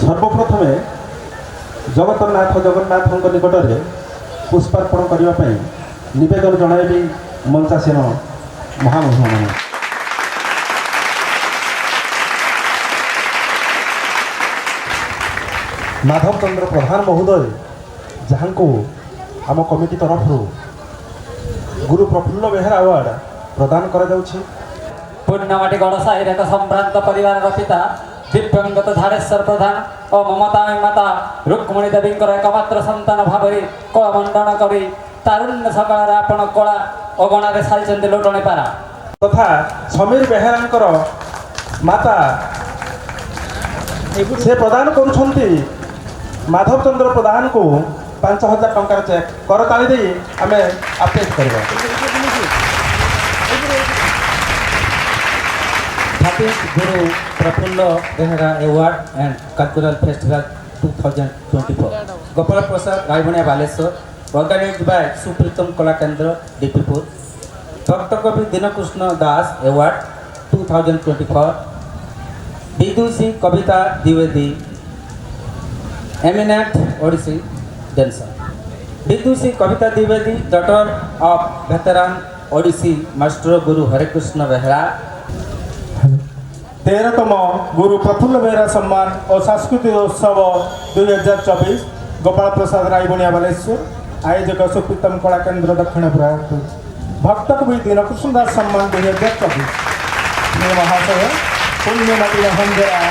सर्वप्रथमे जगतनाथ जगन्नाथ निकट में पुष्पार्पण करने नवेदन जन मंचासीन महामहिम मान माधव चंद्र प्रधान महोदय जहाँ को आम कमिटी तरफ गुरु प्रफुल्ल बेहेरा अवार्ड प्रदान करा जाउछि। पूर्णमाटी गड़साईर एक संभ्रांत परिवार पिता दिव्यंगत धारेश्वर प्रधान और ममता माता रुक्मणी देवी एकमात्र संतान भाव कलामंडन कर तारुण्य सकाल आपण कला अगणार सारी लोटणे पारा तथा समीर बेहेरांकर माता से प्रदान करुछंती माधव चंद्र प्रधान को 5,000 टंकार चेक करताली दे आम अपेक्ष करवा। 30th Guru Prafullo Behera Award and Cultural Festival 2024. Gopal Prasad Raibunia Baleswar, organized by Supritam Kala Kendra, DP4. Dr. Kavi Dinakrishna Das Award 2024. Vidushi Kavita Dwivedi, eminent Odissi dancer. Vidushi Kavita Dwivedi, daughter of veteran Odissi Master Guru Hare Krishna Behera. 13तम गुरु प्रफुल्ल बेहेरा सम्मान और सांस्कृतिक उत्सव 2024 गोपाल प्रसाद रायबनिया बालेश्वर आयोजक सुप्रीतम कला केन्द्र दक्षिणपुर भक्त कवि दीनकृष्ण दास सम्मान 2024 महाशय पुण्यमती हंजरा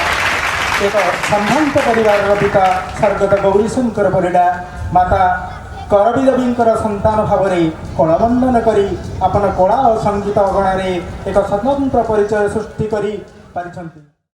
एक संभ्रांत परिवार पिता स्वर्गत गौरीशंकर परिडा माता करबी देवी संतान भाव कलामंडन करी अपन कला और संगीत अगणार एक स्वतंत्र परिचय सृष्टि करी पारिछंती।